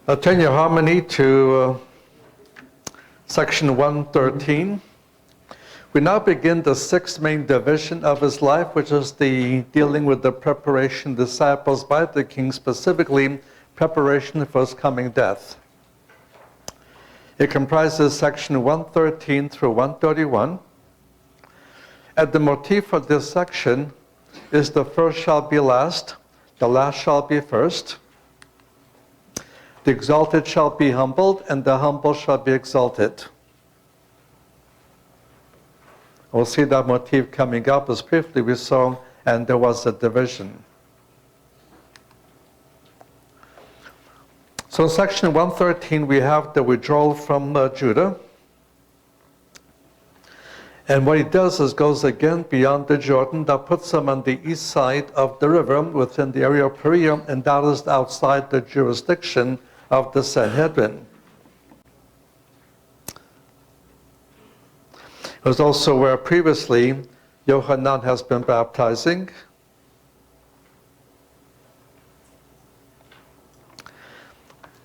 Turn your harmony to section 113. We now begin the sixth main division of his life, which is the dealing with the preparation disciples by the king, specifically preparation for his coming death. It comprises section 113 through 131. And the motif for this section is the first shall be last, the last shall be first. The exalted shall be humbled, and the humble shall be exalted. We'll see that motif coming up as briefly we saw, and there was a division. So in section 113, we have the withdrawal from Judah. And what he does is goes again beyond the Jordan. That puts him on the east side of the river within the area of Perea, and that is outside the jurisdiction of the Sanhedrin. It was also where previously Yohanan has been baptizing.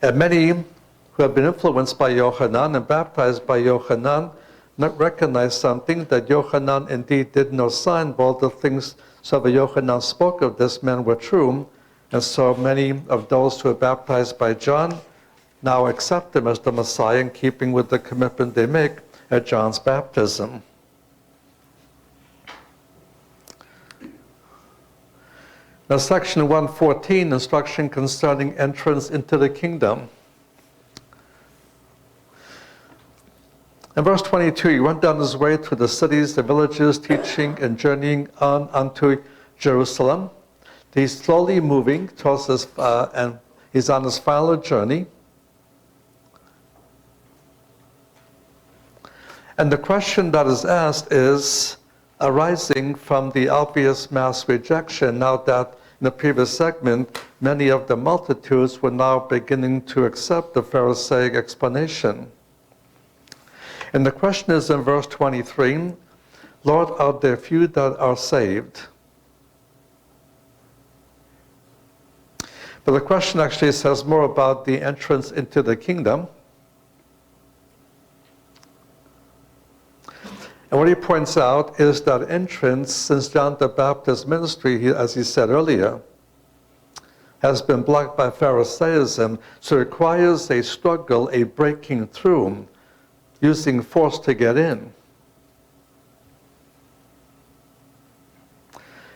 And many who have been influenced by Yohanan and baptized by Yohanan not recognize something, that Yohanan indeed did no sign, but all the things so that Yohanan spoke of this man were true. And so many of those who were baptized by John now accept him as the Messiah, in keeping with the commitment they make at John's baptism. Now, section 114, instruction concerning entrance into the kingdom. In verse 22, he went down his way through the cities, the villages, teaching and journeying on unto Jerusalem. He's slowly moving towards his, and he's on his final journey. And the question that is asked is arising from the obvious mass rejection, now that in the previous segment, many of the multitudes were now beginning to accept the Pharisaic explanation. And the question is in verse 23, Lord, are there few that are saved? But the question actually says more about the entrance into the kingdom. And what he points out is that entrance, since John the Baptist's ministry, as he said earlier, has been blocked by Pharisaism, so it requires a struggle, a breaking through, using force to get in.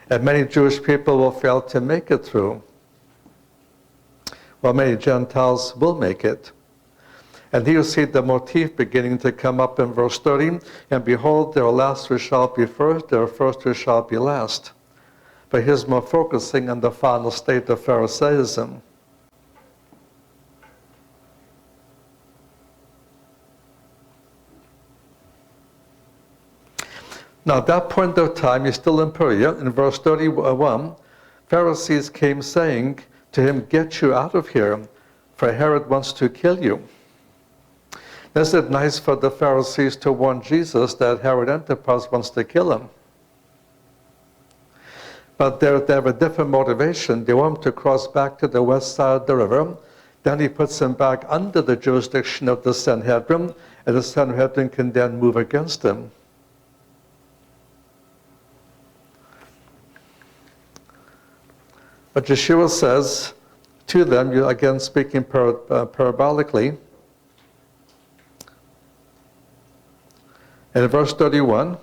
And many Jewish people will fail to make it through, while many Gentiles will make it. And here you see the motif beginning to come up in verse 30. And behold, their last who shall be first, their first who shall be last. But here's more focusing on the final state of Pharisaism. Now, at that point of time, he's still in Perea. In verse 31, Pharisees came saying to him, "Get you out of here, for Herod wants to kill you." Isn't it nice for the Pharisees to warn Jesus that Herod Antipas wants to kill him? But they have a different motivation. They want him to cross back to the west side of the river. Then he puts him back under the jurisdiction of the Sanhedrin, and the Sanhedrin can then move against him. But Yeshua says to them, you again speaking parabolically, and in verse 31,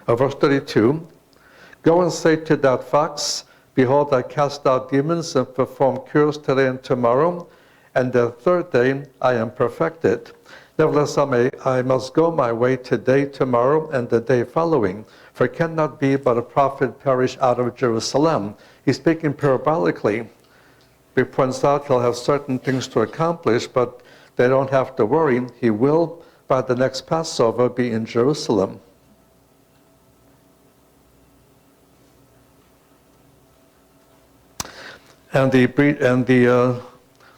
or verse 32, go and say to that fox, behold, I cast out demons and perform cures today and tomorrow, and the third day I am perfected. Nevertheless, I must go my way today, tomorrow, and the day following. For it cannot be but a prophet perish out of Jerusalem. He's speaking parabolically. He points out he'll have certain things to accomplish, but they don't have to worry. He will, by the next Passover, be in Jerusalem. And the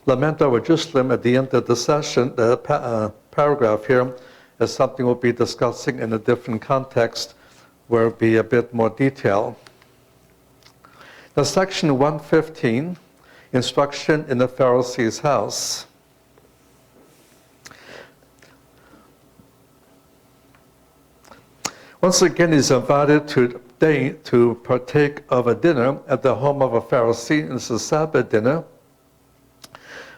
lament over Jerusalem at the end of the session, the paragraph here, is something we'll be discussing in a different context where it'll be a bit more detail. Now, section 115, instruction in the Pharisee's house. Once again, he's invited today to partake of a dinner at the home of a Pharisee. It's a Sabbath dinner.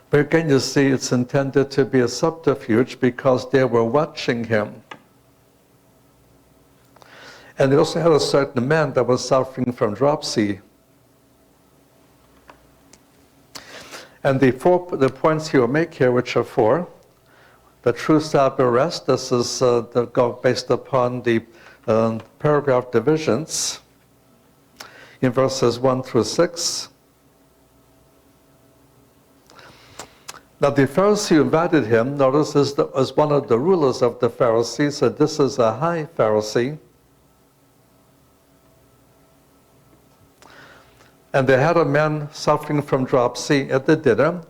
But again, you see, it's intended to be a subterfuge because they were watching him. And they also had a certain man that was suffering from dropsy. And the points he will make here, which are four: the true Sabbath rest. This is based upon the paragraph divisions in verses 1 through 6. Now the Pharisee who invited him, notice, is one of the rulers of the Pharisees, so this is a high Pharisee. And they had a man suffering from dropsy at the dinner.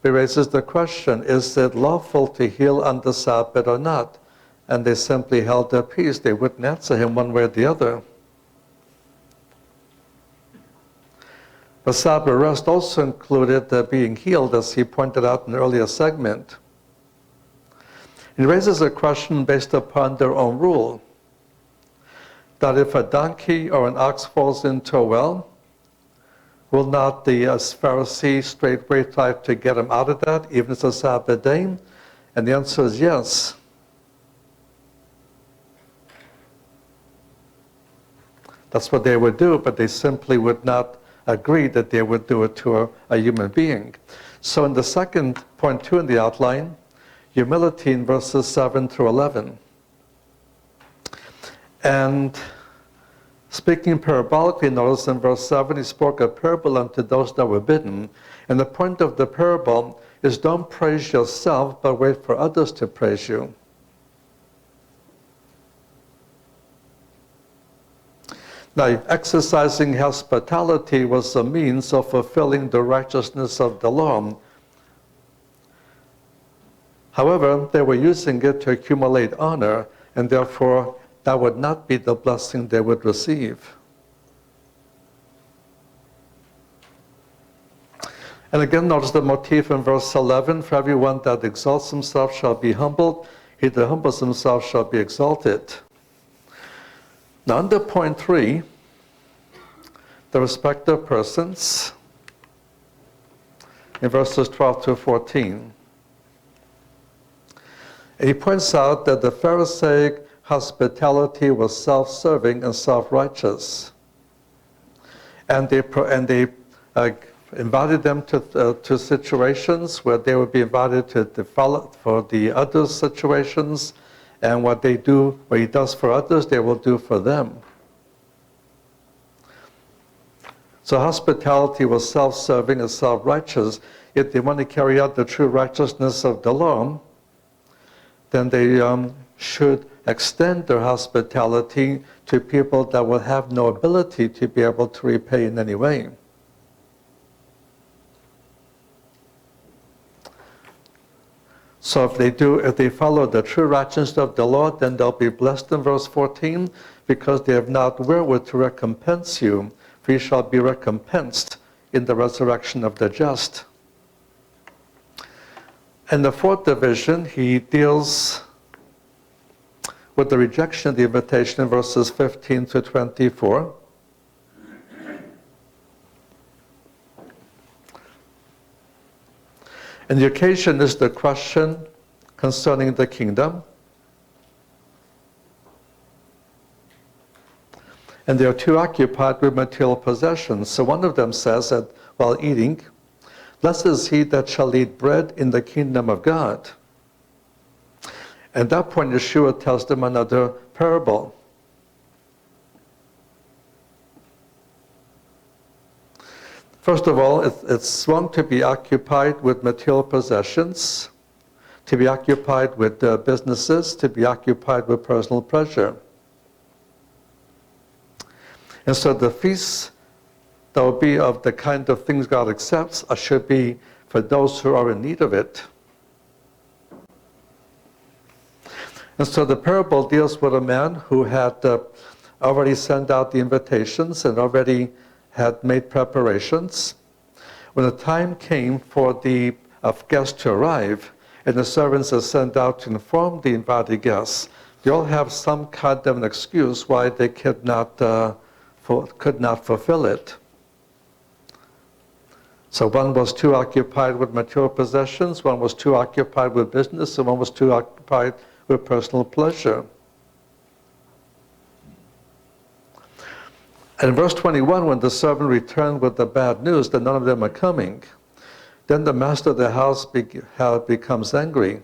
He raises the question, is it lawful to heal on the Sabbath or not? And they simply held their peace. They wouldn't answer him one way or the other. The Sabbath rest also included being healed, as he pointed out in an earlier segment. He raises a question based upon their own rule, that if a donkey or an ox falls into a well, will not the Pharisee straightway try to get him out of that, even if it's a Sabbath day? And the answer is yes. That's what they would do, but they simply would not agree that they would do it to a human being. So in the second point 2 in the outline, humility in verses 7 through 11. And speaking parabolically, notice in verse 7, he spoke a parable unto those that were bidden. And the point of the parable is don't praise yourself, but wait for others to praise you. Now, exercising hospitality was a means of fulfilling the righteousness of the law. However, they were using it to accumulate honor, and therefore that would not be the blessing they would receive. And again, notice the motif in verse 11, for everyone that exalts himself shall be humbled, he that humbles himself shall be exalted. Now, under point 3, the respective persons, in verses 12 to 14, he points out that the Pharisaic hospitality was self-serving and self-righteous. And they invited them to situations where they would be invited to follow for the other situations, and what he does for others, they will do for them. So hospitality was self-serving and self-righteous. If they want to carry out the true righteousness of the law, then they should extend their hospitality to people that will have no ability to be able to repay in any way. So if they follow the true righteousness of the Lord, then they'll be blessed in verse 14, because they have not wherewith to recompense you, for you shall be recompensed in the resurrection of the just. In the fourth division, he deals with the rejection of the invitation in verses 15 to 24. And the occasion is the question concerning the kingdom. And they are too occupied with material possessions. So one of them says that while eating, blessed is he that shall eat bread in the kingdom of God. At that point, Yeshua tells them another parable. First of all, it's wrong to be occupied with material possessions, to be occupied with businesses, to be occupied with personal pleasure. And so the feasts that will be of the kind of things God accepts should be for those who are in need of it. And so the parable deals with a man who had already sent out the invitations and already had made preparations. When the time came for the guests to arrive, and the servants are sent out to inform the invited guests, they all have some kind of an excuse why they could not fulfill it. So one was too occupied with material possessions, one was too occupied with business, and one was too occupied with personal pleasure. And in verse 21, when the servant returned with the bad news that none of them are coming, then the master of the house becomes angry.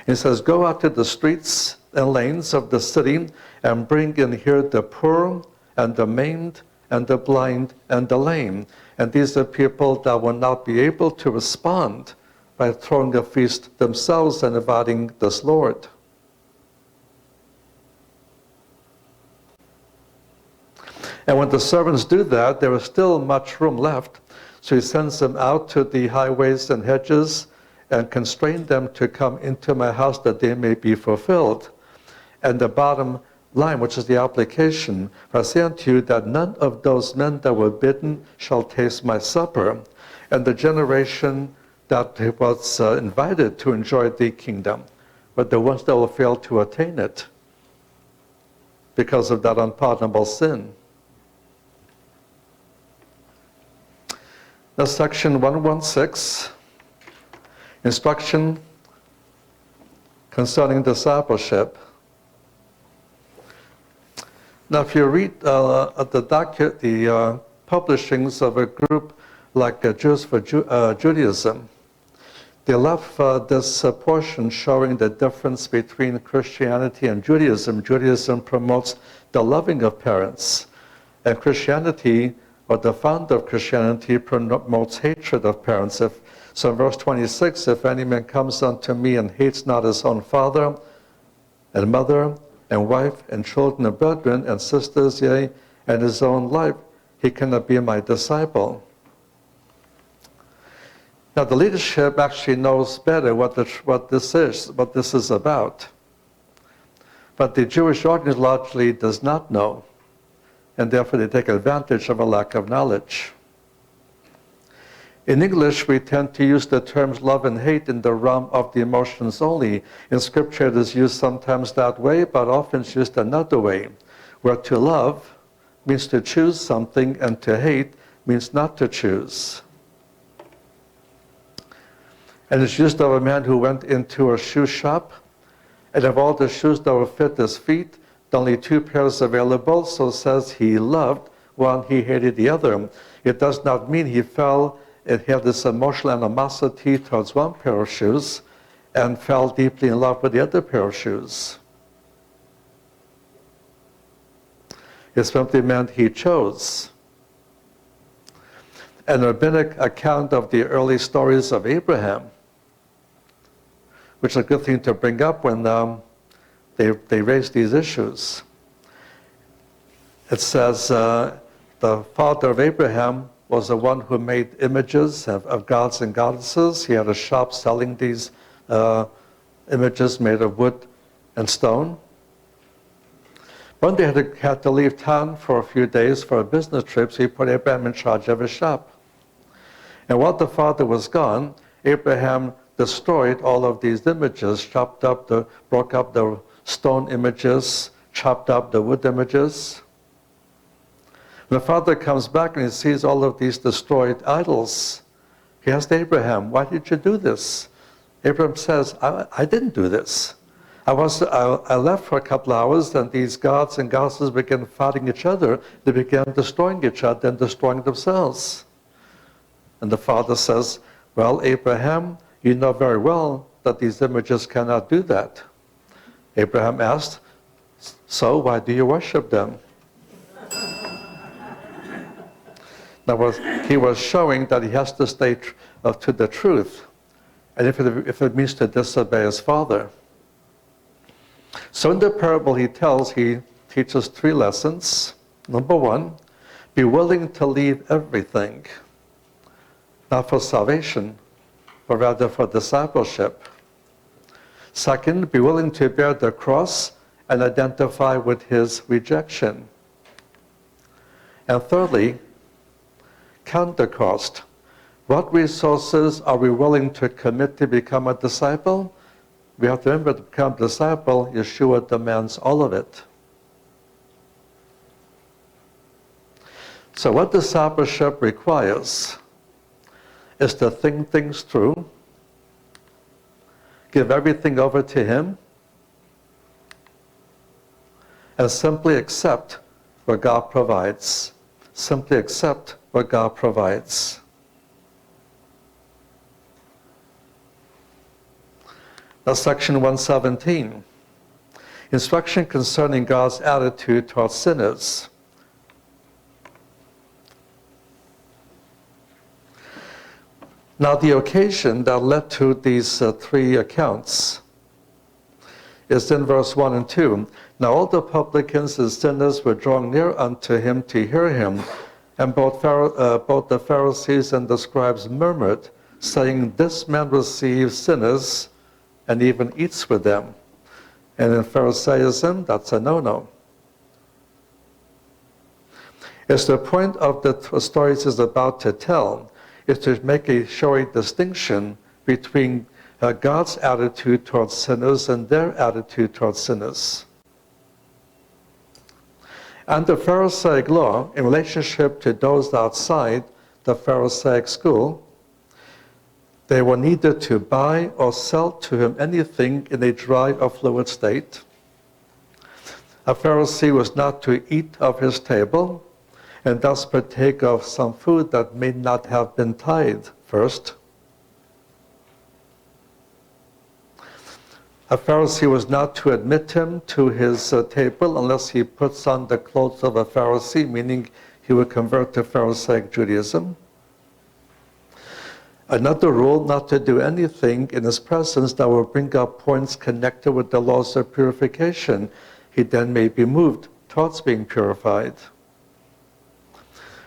He says, "Go out to the streets and lanes of the city and bring in here the poor and the maimed and the blind and the lame." And these are people that will not be able to respond by throwing a feast themselves and inviting this Lord. And when the servants do that, there is still much room left. So he sends them out to the highways and hedges and constrain them to come into my house that they may be fulfilled. And the bottom line, which is the application, I say unto you that none of those men that were bidden shall taste my supper. And the generation that was invited to enjoy the kingdom, but the ones that will fail to attain it because of that unpardonable sin. Now, section 116, instruction concerning discipleship. Now, if you read the publishings of a group like Jews for Judaism, they left this portion showing the difference between Christianity and Judaism. Judaism promotes the loving of parents, and Christianity, or the founder of Christianity, promotes hatred of parents. So in verse 26, if any man comes unto me and hates not his own father and mother and wife and children and brethren and sisters, yea, and his own life, he cannot be my disciple. Now the leadership actually knows better what this is about. But the Jewish audience largely does not know, and therefore they take advantage of a lack of knowledge. In English, we tend to use the terms love and hate in the realm of the emotions only. In Scripture, it is used sometimes that way, but often it's used another way, where to love means to choose something, and to hate means not to choose. And it's used of a man who went into a shoe shop, and of all the shoes that would fit his feet, only 2 pairs available, so says he loved one, he hated the other. It does not mean he had this emotional animosity towards one pair of shoes and fell deeply in love with the other pair of shoes. It simply meant he chose. An rabbinic account of the early stories of Abraham, which is a good thing to bring up when they raise these issues. It says the father of Abraham was the one who made images of gods and goddesses. He had a shop selling these images made of wood and stone. One day he had to leave town for a few days for a business trip, so he put Abraham in charge of his shop. And while the father was gone, Abraham destroyed all of these images, broke up the stone images, chopped up the wood images. When the father comes back and he sees all of these destroyed idols, he asked Abraham, "Why did you do this?" Abraham says, I didn't do this. I left for a couple of hours, and these gods and goddesses began fighting each other. They began destroying each other and destroying themselves. And the father says, "Well, Abraham, you know very well that these images cannot do that." Abraham asked, "So why do you worship them?" Now, he was showing that he has to stay to the truth, and if it means to disobey his father. So in the parable he teaches 3 lessons. Number 1, be willing to leave everything, not for salvation, but rather for discipleship. Second, be willing to bear the cross and identify with his rejection. And thirdly, count the cost. What resources are we willing to commit to become a disciple? We have to remember, to become a disciple, Yeshua demands all of it. So what discipleship requires is to think things through, give everything over to Him, and simply accept what God provides. Simply accept what God provides. Now, section 117, instruction concerning God's attitude towards sinners. Now, the occasion that led to these three accounts is in verse 1 and 2. Now all the publicans and sinners were drawing near unto him to hear him, and both the Pharisees and the scribes murmured, saying, This man receives sinners and even eats with them. And in Pharisaism, that's a no-no. It's the point of the stories he's about to tell, is to show a distinction between God's attitude towards sinners and their attitude towards sinners. And the Pharisaic law, in relationship to those outside the Pharisaic school, they were neither to buy or sell to him anything in a dry or fluid state. A Pharisee was not to eat of his table, and thus partake of some food that may not have been tithed first. A Pharisee was not to admit him to his table unless he puts on the clothes of a Pharisee, meaning he would convert to Pharisaic Judaism. Another rule, not to do anything in his presence that will bring up points connected with the laws of purification. He then may be moved towards being purified.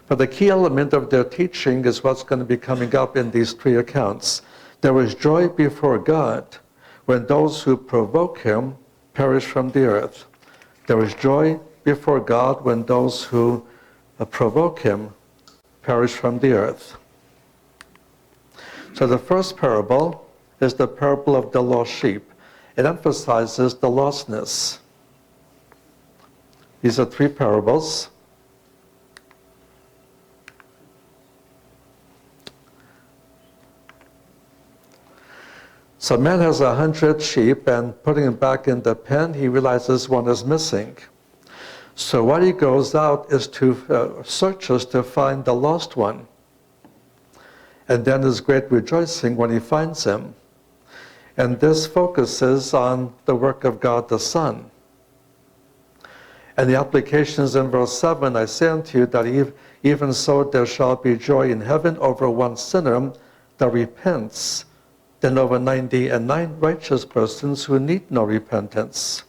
But the key element of their teaching is what's going to be coming up in these three accounts. There is joy before God when those who provoke him perish from the earth. There is joy before God when those who provoke him perish from the earth. So the first parable is the parable of the lost sheep. It emphasizes the lostness. These are three parables. So man has 100 sheep, and putting them back in the pen, he realizes one is missing. So what he goes out is to searches to find the lost one. And then there's great rejoicing when he finds him. And this focuses on the work of God the Son. And the applications in verse 7, I say unto you that even so there shall be joy in heaven over one sinner that repents, than over 99 righteous persons who need no repentance.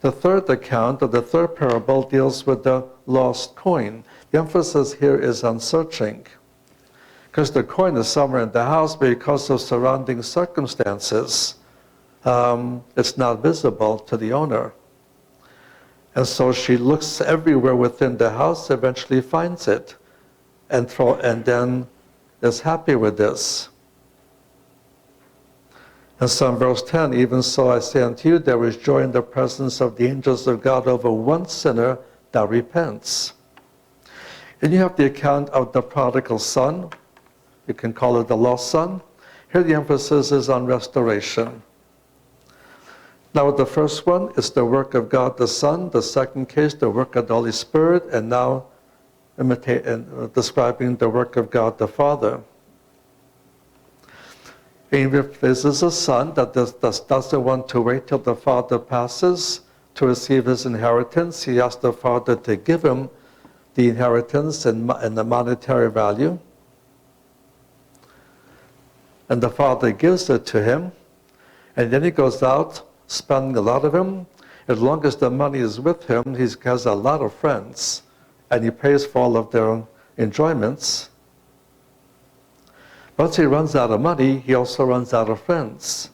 The third account, or the third parable, deals with the lost coin. The emphasis here is on searching. Because the coin is somewhere in the house, but because of surrounding circumstances, it's not visible to the owner. And so she looks everywhere within the house, eventually finds it, and then is happy with this. And so in verse 10, even so I say unto you, there is joy in the presence of the angels of God over one sinner that repents. And you have the account of the prodigal son. You can call it the lost son. Here the emphasis is on restoration. Now the first one is the work of God the Son. The second case, the work of the Holy Spirit. And now describing the work of God the Father. And if this is a son that doesn't want to wait till the father passes to receive his inheritance, he asks the father to give him the inheritance and the monetary value. And the father gives it to him, and then he goes out spending a lot of him. As long as the money is with him, he has a lot of friends, and he pays for all of their enjoyments. Once he runs out of money, he also runs out of friends.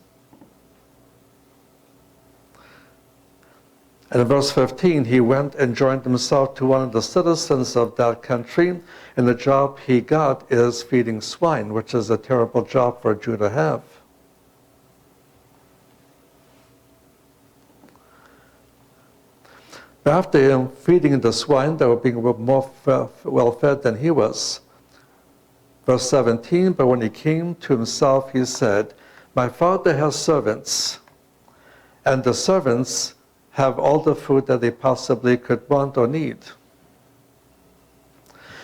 And in verse 15, he went and joined himself to one of the citizens of that country, and the job he got is feeding swine, which is a terrible job for a Jew to have. After him feeding the swine, they were being more well fed than he was. Verse 17, but when he came to himself, he said, my father has servants, and the servants have all the food that they possibly could want or need.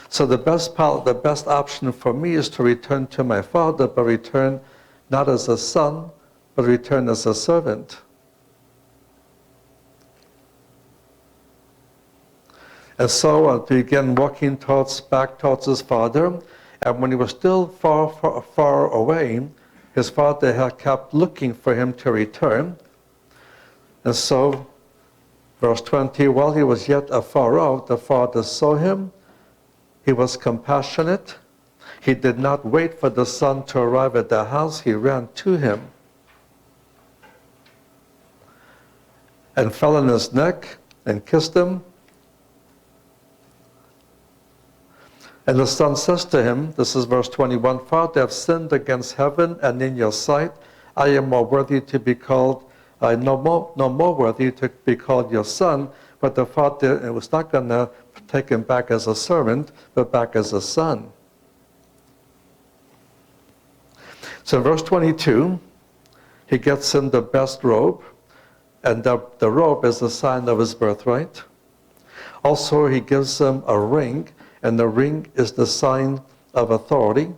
So the best option for me is to return to my father, but return not as a son, but return as a servant. And so he began walking back towards his father, and when he was still far away, his father had kept looking for him to return. And so, verse 20, while he was yet afar off, the father saw him. He was compassionate. He did not wait for the son to arrive at the house. He ran to him and fell on his neck and kissed him. And the son says to him, this is verse 21, Father, I have sinned against heaven and in your sight. I am more worthy to be called, no more worthy to be called your son. But the father was not going to take him back as a servant, but back as a son. So in verse 22, he gets him the best robe, and the robe is a sign of his birthright. Also, he gives him a ring, and the ring is the sign of authority.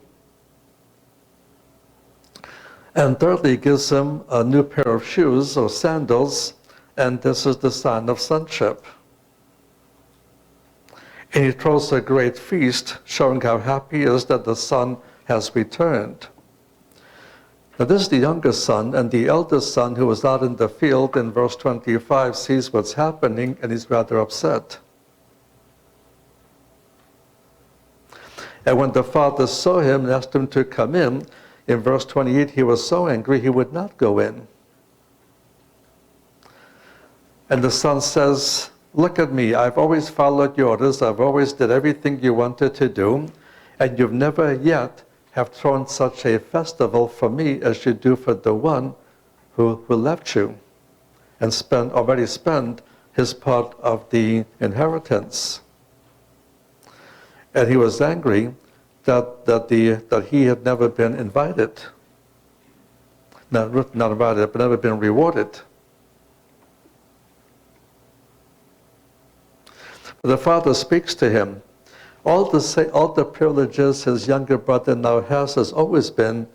And thirdly, he gives him a new pair of shoes or sandals, and this is the sign of sonship. And he throws a great feast, showing how happy he is that the son has returned. Now this is the youngest son, and the eldest son, who was out in the field in verse 25, sees what's happening, and he's rather upset. And when the father saw him and asked him to come in verse 28, he was so angry he would not go in. And the son says, look at me, I've always followed your orders, I've always did everything you wanted to do, and you've never yet have thrown such a festival for me as you do for the one who left you and already spent his part of the inheritance. And he was angry that he had never been invited. Not invited, but never been rewarded. But the father speaks to him. All the privileges his younger brother now has always been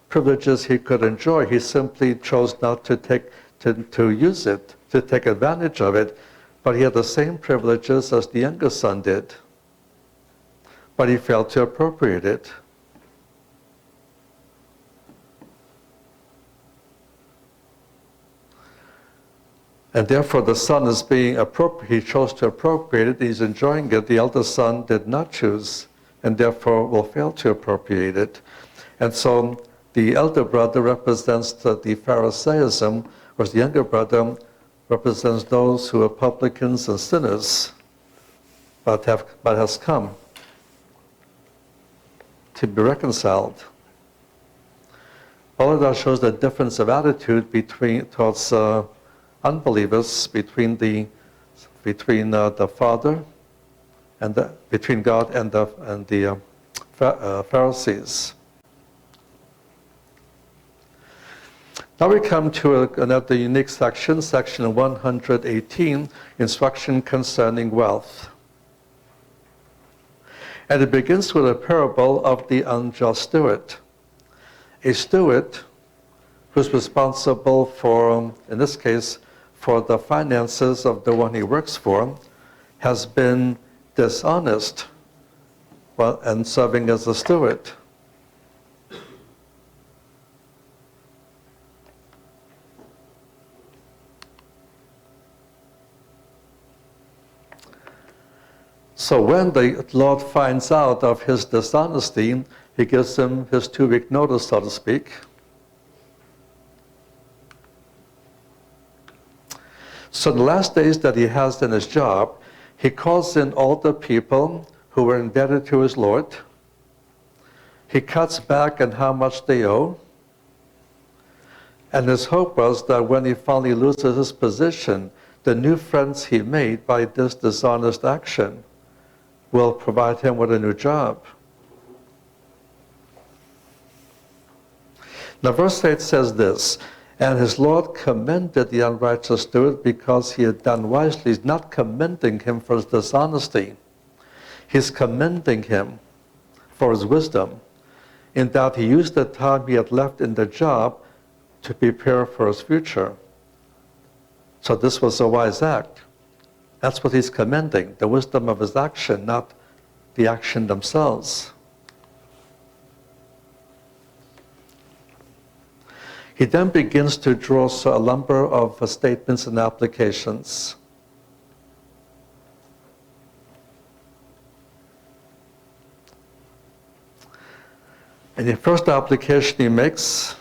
privileges he could enjoy. He simply chose not to use it, to take advantage of it. But he had the same privileges as the younger son did. But he failed to appropriate it. And therefore the son is being he chose to appropriate it, he's enjoying it. The elder son did not choose, and therefore will fail to appropriate it. And so the elder brother represents the Pharisaism, whereas the younger brother represents those who are publicans and sinners, but has come to be reconciled. All of that shows the difference of attitude towards unbelievers, between the Father and between God and the Pharisees. Now we come to another unique section, section 118, instruction concerning wealth. And it begins with a parable of the unjust steward. A steward who's responsible for, in this case, for the finances of the one he works for, has been dishonest and serving as a steward. So when the Lord finds out of his dishonesty, he gives him his 2-week notice, so to speak. So in the last days that he has in his job, he calls in all the people who were indebted to his Lord. He cuts back on how much they owe. And his hope was that when he finally loses his position, the new friends he made by this dishonest action will provide him with a new job. Now, verse 8 says this, and his Lord commended the unrighteous steward because he had done wisely. He's not commending him for his dishonesty. He's commending him for his wisdom, in that he used the time he had left in the job to prepare for his future. So this was a wise act. That's what he's commending, the wisdom of his action, not the action themselves. He then begins to draw a number of statements and applications. And the first application he makes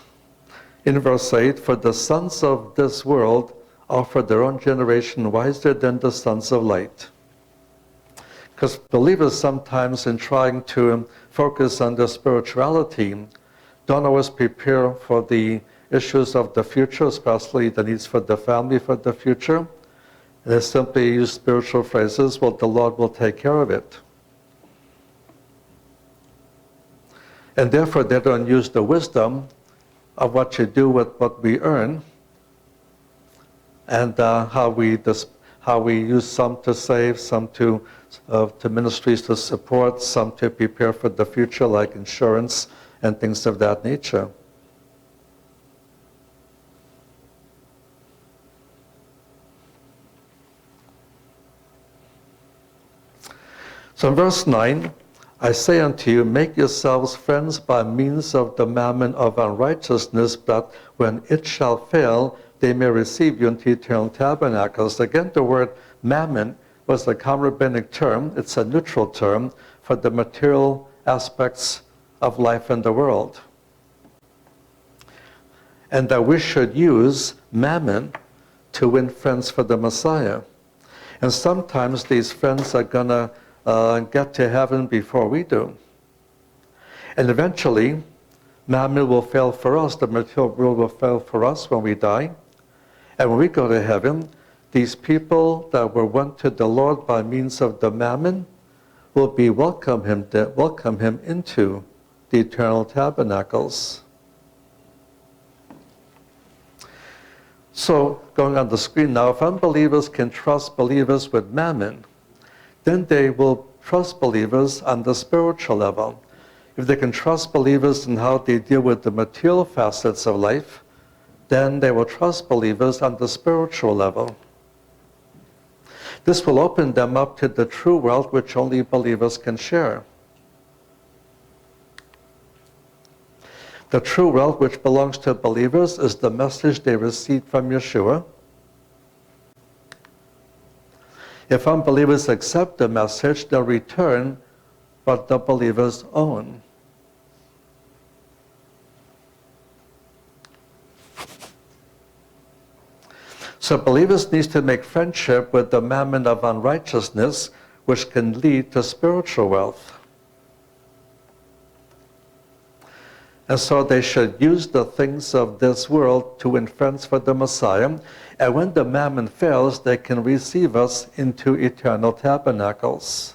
in verse 8, for the sons of this world are for their own generation wiser than the sons of light. Because believers sometimes, in trying to focus on their spirituality, don't always prepare for the issues of the future, especially the needs for the family for the future. And they simply use spiritual phrases, well, the Lord will take care of it. And therefore, they don't use the wisdom of what you do with what we earn, and how we use some to save, some to ministries to support, some to prepare for the future, like insurance and things of that nature. So in verse 9, I say unto you, make yourselves friends by means of the mammon of unrighteousness, but when it shall fail, they may receive you into eternal tabernacles. Again, the word mammon was a common rabbinic term. It's a neutral term for the material aspects of life in the world. And that we should use mammon to win friends for the Messiah. And sometimes these friends are going to get to heaven before we do. And eventually, mammon will fail for us, the material world will fail for us when we die. And when we go to heaven, these people that were won to the Lord by means of the mammon will be welcome him into the eternal tabernacles. So, going on the screen now, if unbelievers can trust believers with mammon, then they will trust believers on the spiritual level. If they can trust believers in how they deal with the material facets of life, then they will trust believers on the spiritual level. This will open them up to the true wealth which only believers can share. The true wealth which belongs to believers is the message they received from Yeshua. If unbelievers accept the message, they'll return what the believers own. So believers need to make friendship with the mammon of unrighteousness, which can lead to spiritual wealth. And so they should use the things of this world to win friends for the Messiah. And when the mammon fails, they can receive us into eternal tabernacles.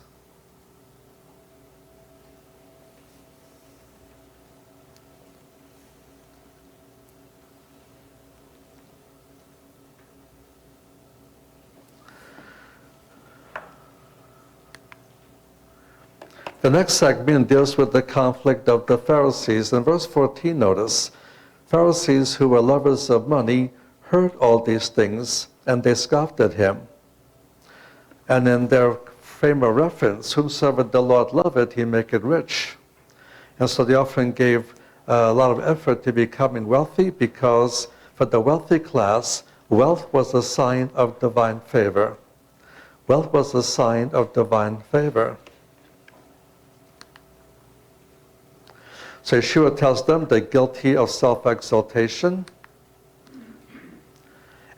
The next segment deals with the conflict of the Pharisees. In verse 14, notice, Pharisees who were lovers of money heard all these things, and they scoffed at him. And in their frame of reference, whomsoever the Lord loveth, he maketh rich. And so they often gave a lot of effort to becoming wealthy, because for the wealthy class, wealth was a sign of divine favor. Wealth was a sign of divine favor. So Yeshua tells them they're guilty of self-exaltation,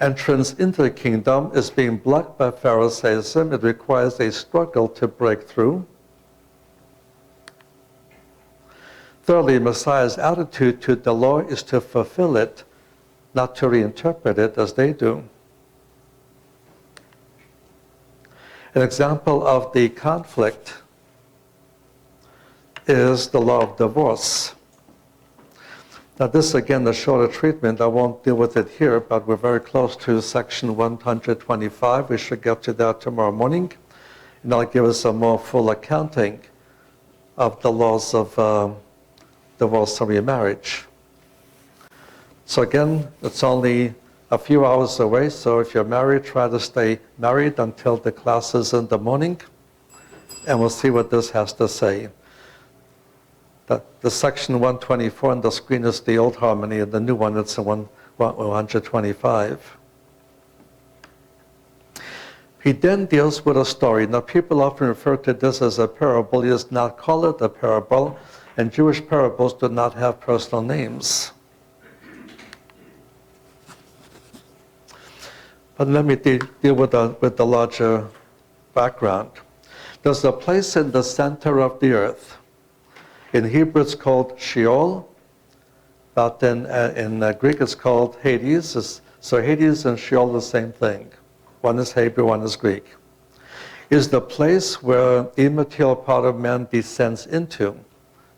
entrance into the kingdom is being blocked by Pharisaism. It requires a struggle to break through. Thirdly, Messiah's attitude to the law is to fulfill it, not to reinterpret it as they do. An example of the conflict is the law of divorce. Now this again is shorter treatment. I won't deal with it here, but we're very close to section 125. We should get to that tomorrow morning. And I'll give us a more full accounting of the laws of divorce and remarriage. So again, it's only a few hours away, so if you're married, try to stay married until the class is in the morning, and we'll see what this has to say. The section 124 on the screen is the old harmony, and the new one is 125. He then deals with a story. Now people often refer to this as a parable. He does not call it a parable, and Jewish parables do not have personal names. But let me deal with the larger background. There's a place in the center of the earth. In Hebrew it's called Sheol, but in Greek it's called Hades. So Hades and Sheol are the same thing. One is Hebrew, one is Greek. Is the place where the immaterial part of man descends into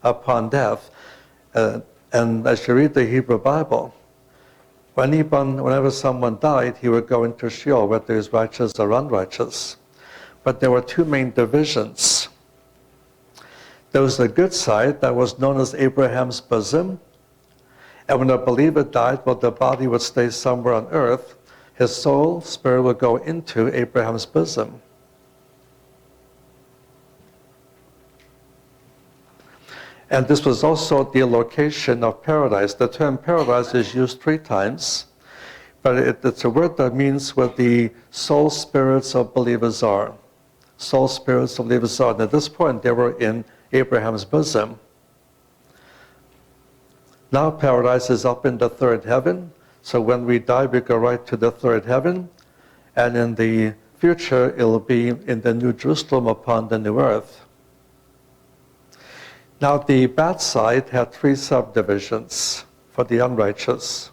upon death. And as you read the Hebrew Bible, whenever someone died, he would go into Sheol, whether he was righteous or unrighteous. But there were two main divisions. There was the good side that was known as Abraham's bosom. And when a believer died, well, the body would stay somewhere on earth. His soul, spirit would go into Abraham's bosom. And this was also the location of paradise. The term paradise is used 3 times, but it's a word that means where the soul spirits of believers are. Soul spirits of believers are. And at this point, they were in Abraham's bosom. Now paradise is up in the 3rd heaven. So when we die, we go right to the 3rd heaven. And in the future, it'll be in the New Jerusalem upon the new earth. Now the bad side had 3 subdivisions for the unrighteous.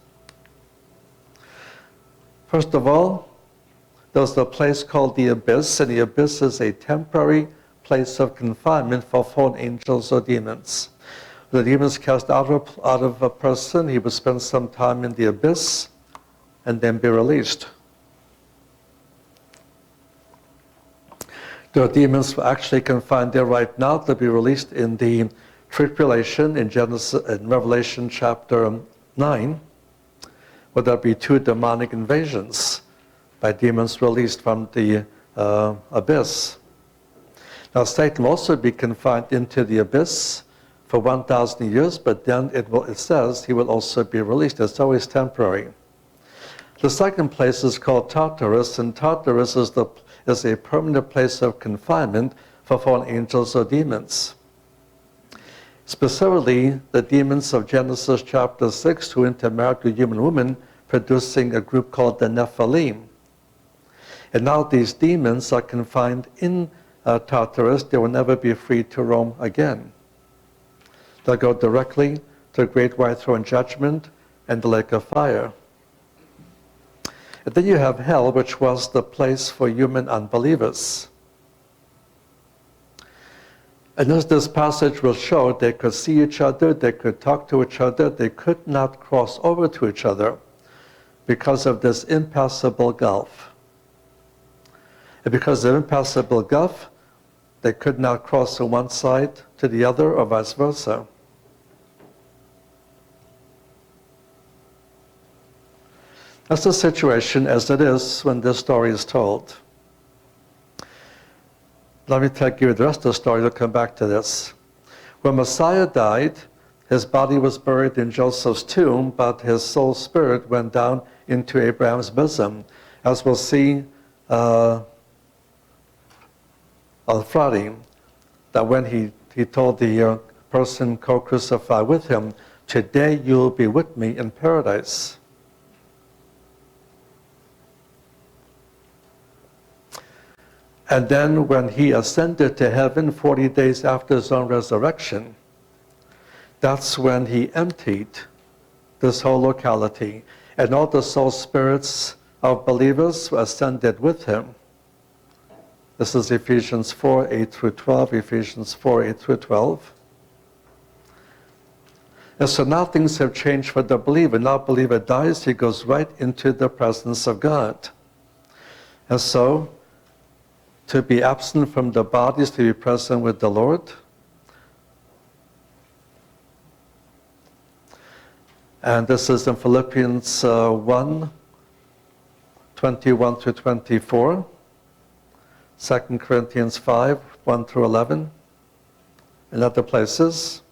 First of all, there's a place called the abyss, and the abyss is a temporary place of confinement for fallen angels or demons. The demons cast out of a person, he would spend some time in the abyss and then be released. There are demons actually confined there right now to be released in the tribulation in Revelation chapter 9, where there'll be 2 demonic invasions by demons released from the abyss. Now Satan will also be confined into the abyss for 1,000 years, but then it says he will also be released. It's always temporary. The second place is called Tartarus, and Tartarus is a permanent place of confinement for fallen angels or demons. Specifically, the demons of Genesis chapter 6 who intermarried with human women, producing a group called the Nephilim. And now these demons are confined in Tartarus. They will never be free to roam again. They'll go directly to the great white throne judgment and the lake of fire. And then you have hell, which was the place for human unbelievers. And as this passage will show, they could see each other, they could talk to each other, they could not cross over to each other because of this impassable gulf. And because of the impassable gulf, they could not cross from one side to the other or vice versa. That's the situation as it is when this story is told. Let me take you the rest of the story. We'll come back to this. When Messiah died, his body was buried in Joseph's tomb, but his soul spirit went down into Abraham's bosom. As we'll see on Friday, that when he told the person co-crucified with him, "Today you'll be with me in paradise." And then when he ascended to heaven 40 days after his own resurrection, that's when he emptied this whole locality. And all the soul spirits of believers ascended with him. This is Ephesians 4, 8 through 12, Ephesians 4, 8 through 12. And so now things have changed for the believer. Now the believer dies, he goes right into the presence of God. And so, to be absent from the body is to be present with the Lord. And this is in Philippians 1, 21 through 24. 2 Corinthians 5, 1 through 11, and other places.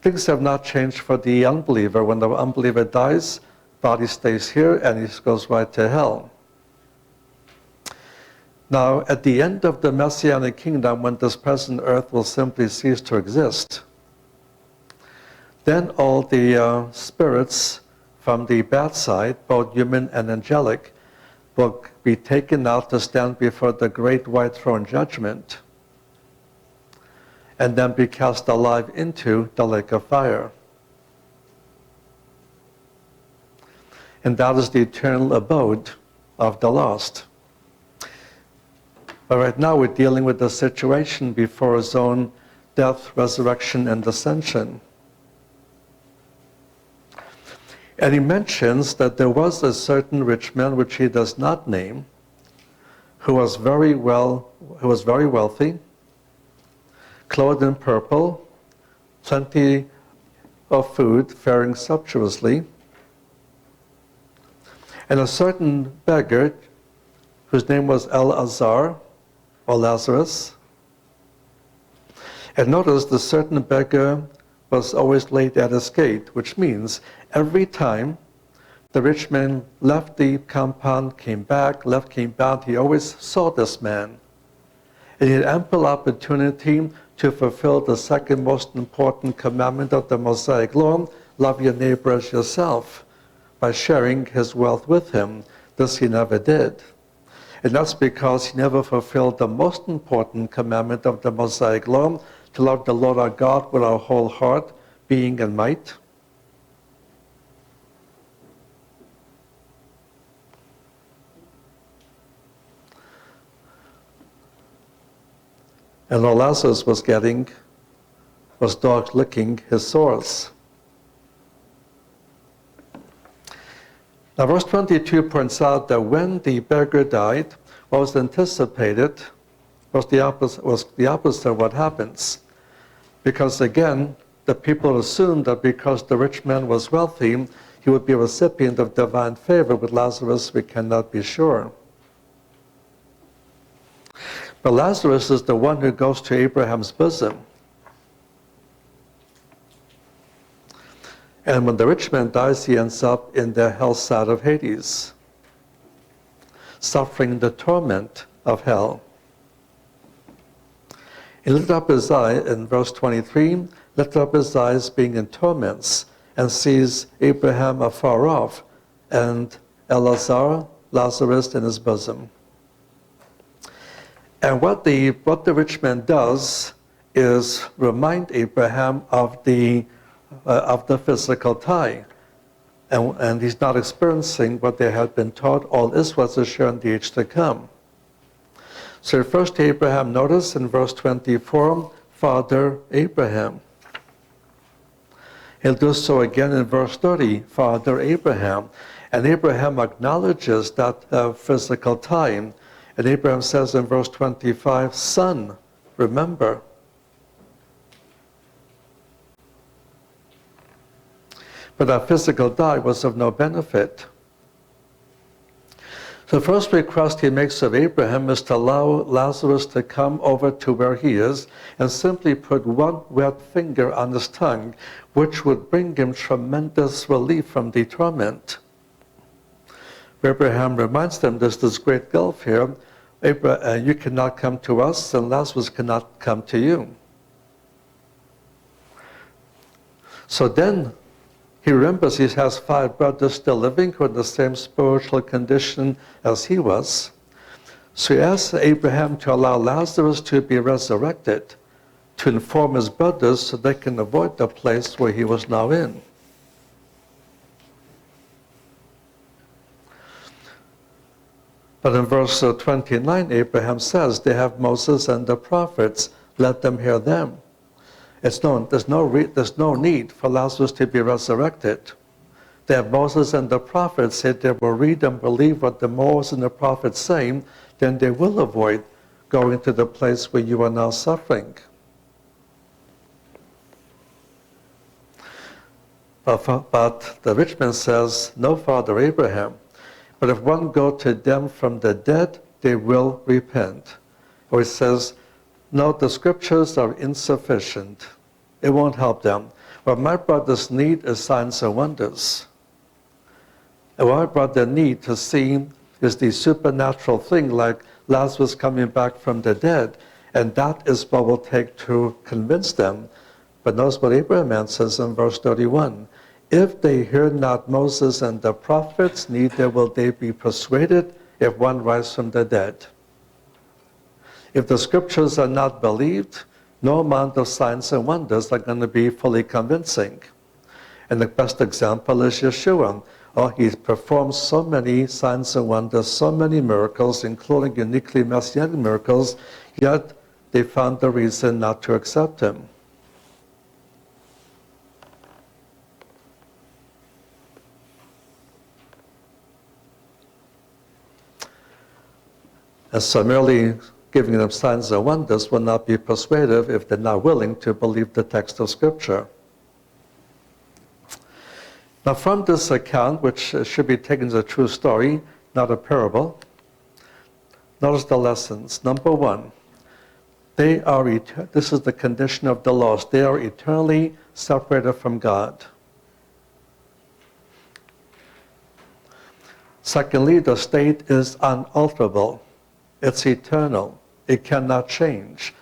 Things have not changed for the unbeliever. When the unbeliever dies, body stays here and he goes right to hell. Now, at the end of the Messianic kingdom, when this present earth will simply cease to exist, then all the spirits from the bad side, both human and angelic, will be taken out to stand before the great white throne judgment and then be cast alive into the lake of fire. And that is the eternal abode of the lost. But right now we're dealing with the situation before his own death, resurrection, and ascension. And he mentions that there was a certain rich man, which he does not name, who was very wealthy, clothed in purple, plenty of food, faring sumptuously. And a certain beggar, whose name was Eleazar, or Lazarus. And notice the certain beggar was always laid at his gate, which means every time the rich man left the compound, came back, left, came back, he always saw this man. And he had ample opportunity to fulfill the second most important commandment of the Mosaic law, love your neighbor as yourself, by sharing his wealth with him. This he never did. And that's because he never fulfilled the most important commandment of the Mosaic law, to love the Lord our God with our whole heart, being, and might. And all Lazarus was getting was dogs licking his sores. Now verse 22 points out that when the beggar died, what was anticipated was the opposite of what happens. Because again, the people assumed that because the rich man was wealthy, he would be a recipient of divine favor. With Lazarus, we cannot be sure. But Lazarus is the one who goes to Abraham's bosom. And when the rich man dies, he ends up in the hell side of Hades, suffering the torment of hell. He lifted up his eye, in verse 23, lifted up his eyes being in torments, and sees Abraham afar off, and Eleazar, Lazarus, in his bosom. And what the rich man does is remind Abraham of the physical tie. And he's not experiencing what they had been taught. All is was assured in the age to come. So first Abraham, notice in verse 24, Father Abraham. He'll do so again in verse 30, Father Abraham. And Abraham acknowledges that physical tie. And Abraham says in verse 25, Son, remember. But that physical tie was of no benefit. The first request he makes of Abraham is to allow Lazarus to come over to where he is and simply put one wet finger on his tongue, which would bring him tremendous relief from the torment. Abraham reminds them there's this great gulf here. You cannot come to us, and Lazarus cannot come to you. So then he remembers he has 5 brothers still living who are in the same spiritual condition as he was. So he asked Abraham to allow Lazarus to be resurrected, to inform his brothers so they can avoid the place where he was now in. But in verse 29, Abraham says, they have Moses and the prophets, let them hear them. There's no need for Lazarus to be resurrected. They have Moses and the prophets, if they will read and believe what the Moses and the prophets say, then they will avoid going to the place where you are now suffering. But the rich man says, no, Father Abraham, but if one go to them from the dead, they will repent. Or he says, no, the scriptures are insufficient. It won't help them. What my brothers need is signs and wonders. And what my brother need to see is the supernatural thing like Lazarus coming back from the dead. And that is what will take to convince them. But notice what Abraham answers in verse 31. If they hear not Moses and the prophets, neither will they be persuaded if one rise from the dead. If the scriptures are not believed, no amount of signs and wonders are going to be fully convincing. And the best example is Yeshua. Oh, he performed so many signs and wonders, so many miracles, including uniquely messianic miracles, yet they found a reason not to accept him. And so merely giving them signs and wonders will not be persuasive if they're not willing to believe the text of Scripture. Now from this account, which should be taken as a true story, not a parable, notice the lessons. Number one, this is the condition of the lost. They are eternally separated from God. Secondly, the state is unalterable. It's eternal. It cannot change.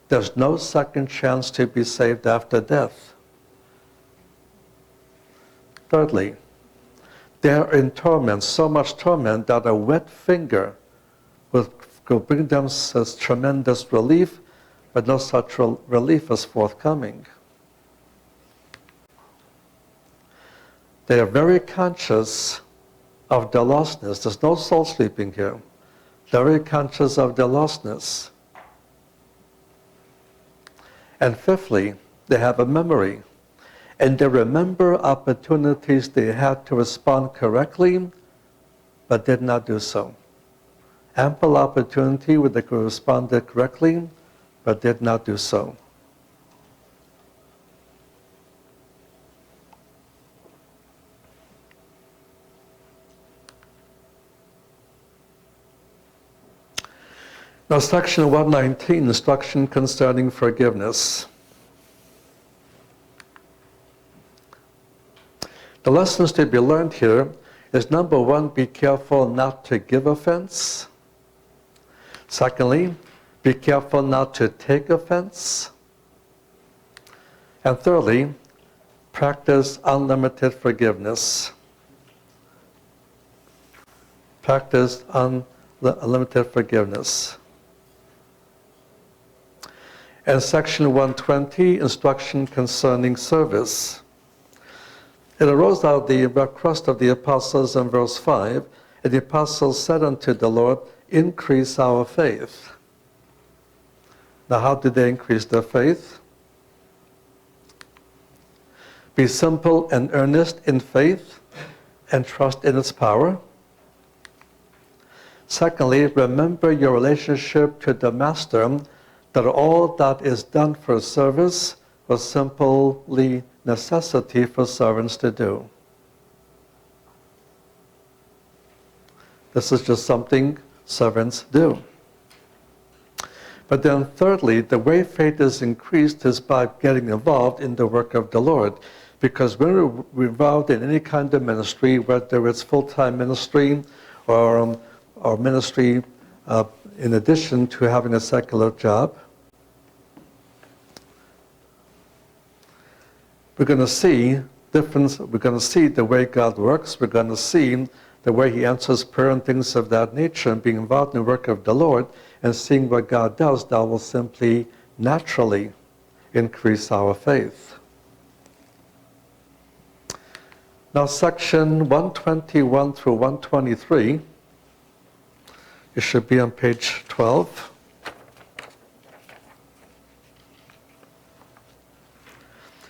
There's no second chance to be saved after death. Thirdly, they're in torment, so much torment that a wet finger will bring them such tremendous relief, but no such relief is forthcoming. They are very conscious of their lostness. There's no soul sleeping here. They're very conscious of their lostness. And fifthly, they have a memory. And they remember opportunities they had to respond correctly, but did not do so. Ample opportunity where they could respond correctly, but did not do so. Now, section 119, instruction concerning forgiveness. The lessons to be learned here is number one, be careful not to give offense. Secondly, be careful not to take offense. And thirdly, practice unlimited forgiveness. Practice unlimited forgiveness. And section 120, instruction concerning service. It arose out of the request of the apostles in verse 5, and the apostles said unto the Lord, increase our faith. Now how did they increase their faith? Be simple and earnest in faith and trust in its power. Secondly, remember your relationship to the Master, that all that is done for service was simply necessity for servants to do. This is just something servants do. But then thirdly, the way faith is increased is by getting involved in the work of the Lord. Because when we're involved in any kind of ministry, whether it's full-time ministry or ministry in addition to having a secular job, we're going to see difference. We're going to see the way God works. We're going to see the way he answers prayer and things of that nature, and being involved in the work of the Lord and seeing what God does, that will simply naturally increase our faith. Now, section 121 through 123, it should be on page 12.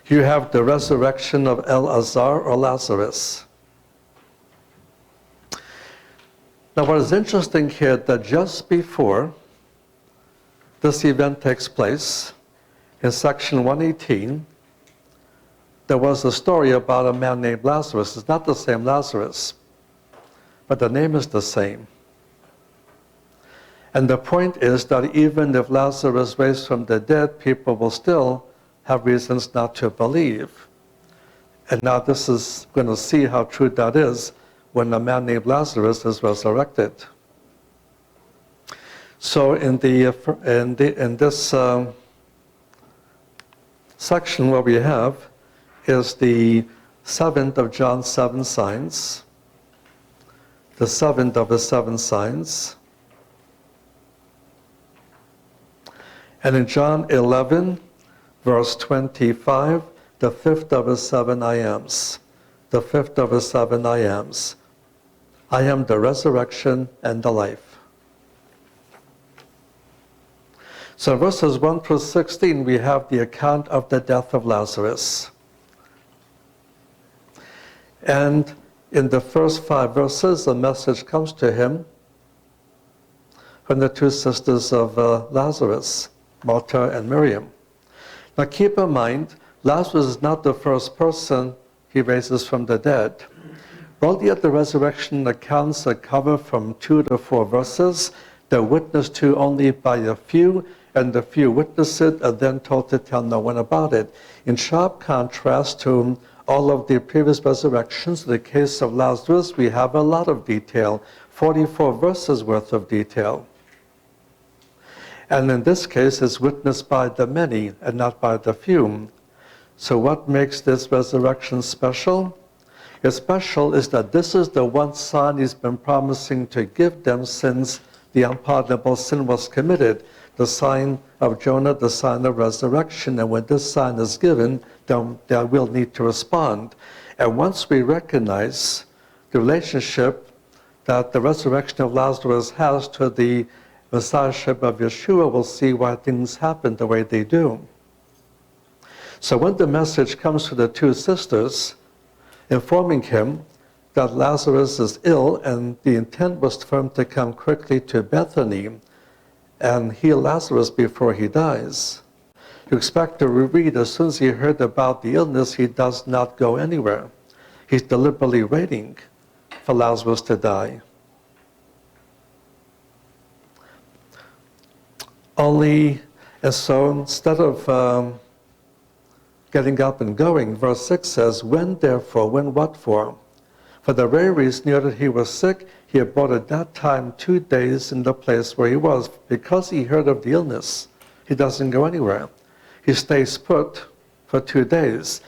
You have the resurrection of Elazar or Lazarus. Now, what is interesting here, that just before this event takes place, in section 118, there was a story about a man named Lazarus. It's not the same Lazarus, but the name is the same. And the point is that even if Lazarus raised from the dead, people will still have reasons not to believe. And now this is going to see how true that is when a man named Lazarus is resurrected. So in this section, what we have is the seventh of John's 7 signs, the seventh of the 7 signs. And in John 11, verse 25, the fifth of the 7 I ams. The fifth of the 7 I ams. I am the resurrection and the life. So in verses 1 through 16, we have the account of the death of Lazarus. And in the first 5 verses, a message comes to him from the 2 sisters of Lazarus, Martha and Miriam. Now keep in mind, Lazarus is not the first person he raises from the dead. Only at the resurrection accounts are covered from 2 to 4 verses. They're witnessed to only by a few, and the few witness it are then told to tell no one about it. In sharp contrast to all of the previous resurrections, in the case of Lazarus, we have a lot of detail, 44 verses worth of detail. And in this case, it's witnessed by the many and not by the few. So what makes this resurrection special? It's special is that this is the one sign he's been promising to give them since the unpardonable sin was committed. The sign of Jonah, the sign of resurrection. And when this sign is given, then they will need to respond. And once we recognize the relationship that the resurrection of Lazarus has to the Messiahship of Yeshua, we'll see why things happen the way they do. So when the message comes to the 2 sisters, informing him that Lazarus is ill, and the intent was for him to come quickly to Bethany and heal Lazarus before he dies. You expect to read, as soon as he heard about the illness, he does not go anywhere. He's deliberately waiting for Lazarus to die. And so instead of getting up and going, verse 6 says, when therefore, when what for? For the very reason that he was sick, he abode at that time 2 days in the place where he was. Because he heard of the illness, he doesn't go anywhere. He stays put for 2 days.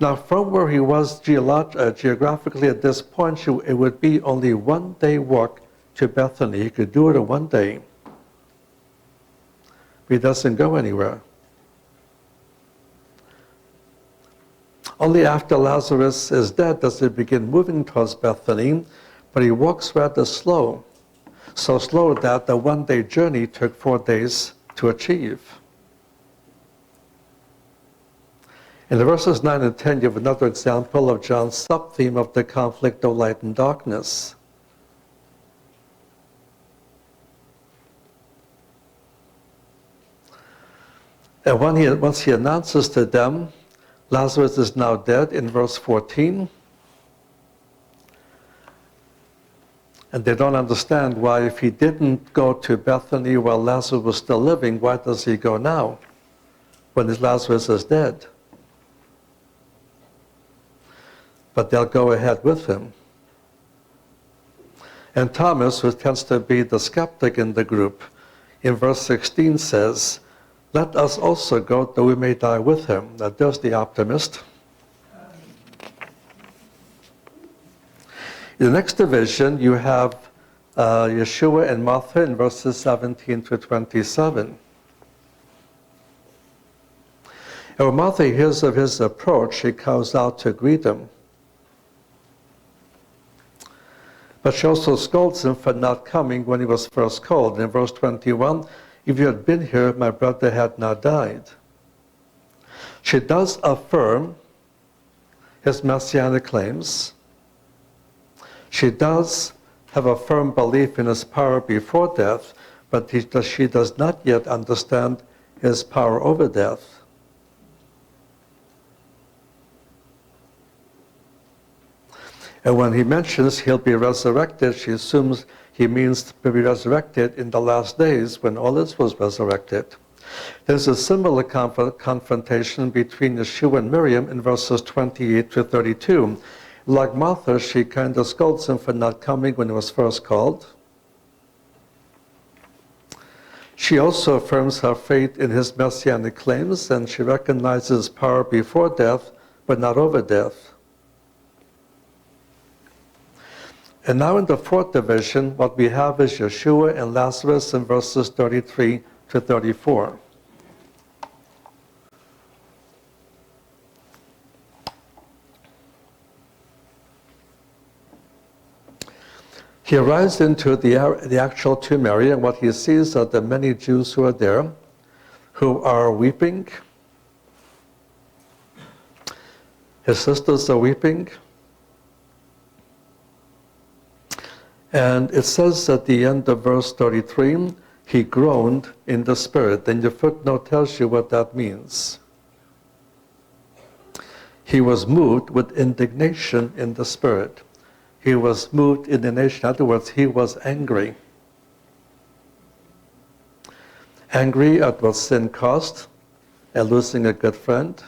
Now from where he was geographically at this point, it would be only 1 day walk to Bethany. He could do it in 1 day. He doesn't go anywhere. Only after Lazarus is dead does he begin moving towards Bethany, but he walks rather slow. So slow that the 1 day journey took 4 days to achieve. In the verses 9 and 10, you have another example of John's sub-theme of the conflict of light and darkness. And once he announces to them, Lazarus is now dead in verse 14. And they don't understand why, if he didn't go to Bethany while Lazarus was still living, why does he go now when Lazarus is dead? But they'll go ahead with him. And Thomas, who tends to be the skeptic in the group, in verse 16 says, let us also go that we may die with him. Now there's the optimist. In the next division, you have Yeshua and Martha in verses 17 to 27. And when Martha hears of his approach, she goes out to greet him. But she also scolds him for not coming when he was first called. In verse 21, if you had been here, my brother had not died. She does affirm his messianic claims. She does have a firm belief in his power before death, but she does not yet understand his power over death. And when he mentions he'll be resurrected, she assumes he means to be resurrected in the last days when all this was resurrected. There's a similar confrontation between Yeshua and Miriam in verses 28 to 32. Like Martha, she kind of scolds him for not coming when he was first called. She also affirms her faith in his messianic claims, and she recognizes power before death, but not over death. And now in the fourth division, what we have is Yeshua and Lazarus in verses 33 to 34. He arrives into the actual tomb area, and what he sees are the many Jews who are there, who are weeping. His sisters are weeping. And it says at the end of verse 33, he groaned in the spirit. Then your footnote tells you what that means. He was moved with indignation in the spirit. He was moved in indignation. In other words, he was angry. Angry at what sin cost and losing a good friend.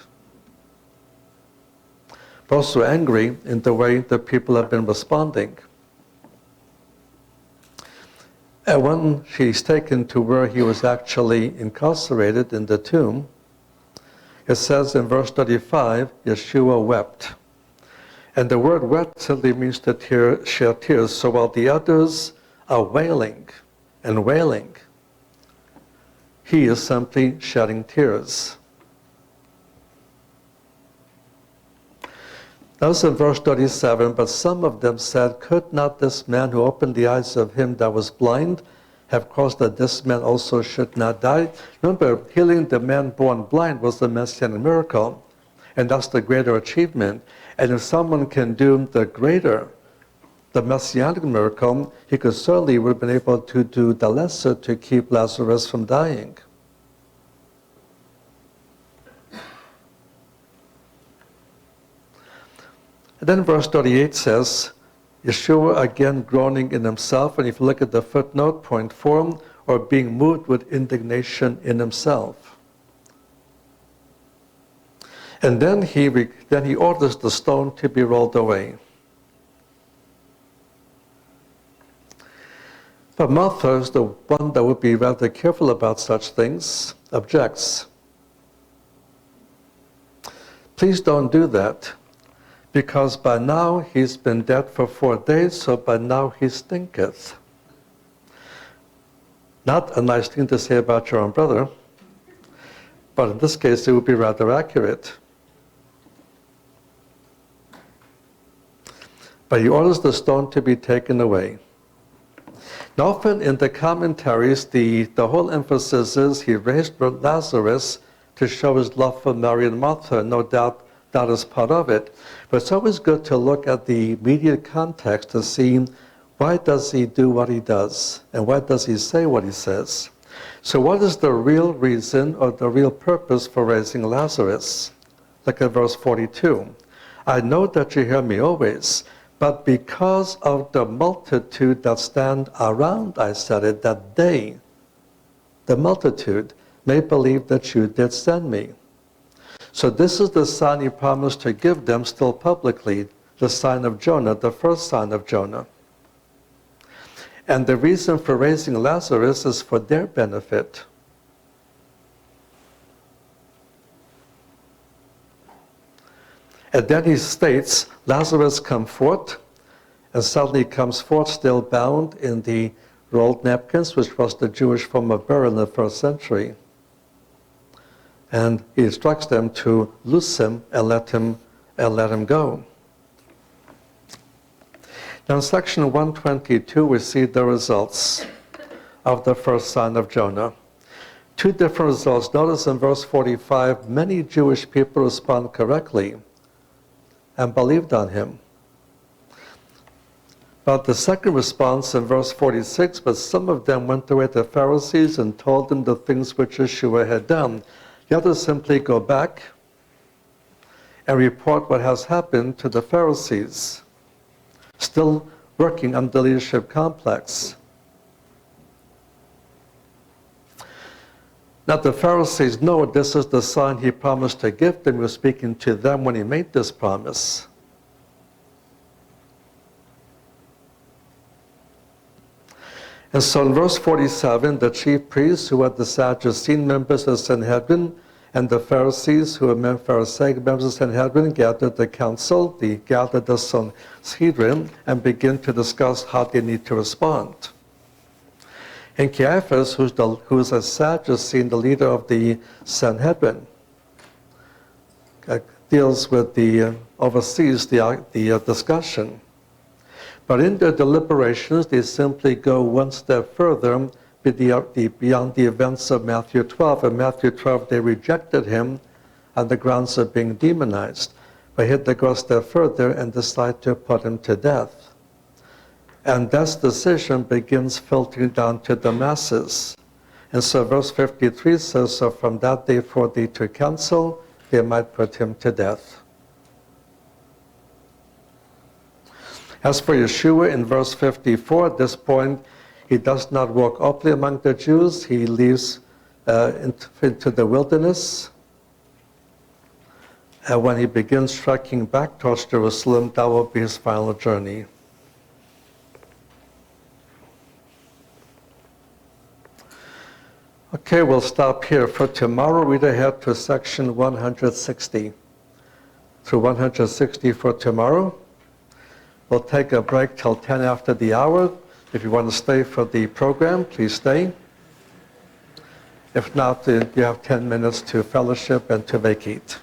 But also angry in the way the people have been responding. And when he's taken to where he was actually incarcerated in the tomb, it says in verse 35, Yeshua wept. And the word wept simply means to shed tears. So while the others are wailing and wailing, he is simply shedding tears. Thus in verse 37, but some of them said, could not this man who opened the eyes of him that was blind have caused that this man also should not die? Remember, healing the man born blind was the messianic miracle, and that's the greater achievement. And if someone can do the messianic miracle, he could certainly would have been able to do the lesser to keep Lazarus from dying. And then verse 38 says, Yeshua again groaning in himself, and if you look at the footnote, point 4, or being moved with indignation in himself. And then he orders the stone to be rolled away. But Martha is the one that would be rather careful about such things, objects. Please don't do that. Because by now he's been dead for 4 days, so by now he stinketh. Not a nice thing to say about your own brother, but in this case it would be rather accurate. But he orders the stone to be taken away. Now often in the commentaries, the whole emphasis is he raised Lazarus to show his love for Mary and Martha. No doubt that is part of it. But it's always good to look at the immediate context to see why does he do what he does and why does he say what he says. So what is the real reason or the real purpose for raising Lazarus? Look at verse 42. I know that you hear me always, but because of the multitude that stand around, I said it, that they, the multitude, may believe that you did send me. So this is the sign he promised to give them still publicly, the sign of Jonah, the first sign of Jonah. And the reason for raising Lazarus is for their benefit. And then he states, Lazarus come forth, and suddenly he comes forth still bound in the rolled napkins, which was the Jewish form of burial in the first century. And he instructs them to loose him and let him go. Now in section 122, we see the results of the first sign of Jonah. Two different results. Notice in verse 45, many Jewish people respond correctly and believed on him. But the second response in verse 46, but some of them went away to the Pharisees and told them the things which Yeshua had done. The others simply go back and report what has happened to the Pharisees, still working on the leadership complex. Now the Pharisees know this is the sign he promised to give them. He was speaking to them when he made this promise. And so in verse 47, the chief priests who were the Sadducean members of the Sanhedrin and the Pharisees who were Pharisaic members of the Sanhedrin gathered the council, they gathered the Sanhedrin, and begin to discuss how they need to respond. And Caiaphas, who's a Sadducean, the leader of the Sanhedrin, oversees the discussion. But in their deliberations, they simply go one step further beyond the events of Matthew 12. In Matthew 12, they rejected him on the grounds of being demonized. But here they go a step further and decide to put him to death. And that decision begins filtering down to the masses. And so verse 53 says, so from that day forth they took counsel, they might put him to death. As for Yeshua, in verse 54, at this point, he does not walk openly among the Jews. He leaves into the wilderness. And when he begins trekking back towards Jerusalem, that will be his final journey. Okay, we'll stop here. For tomorrow, read ahead to section 160. Through 160 for tomorrow. We'll take a break till 10 after the hour. If you want to stay for the program, please stay. If not, you have 10 minutes to fellowship and to vacate.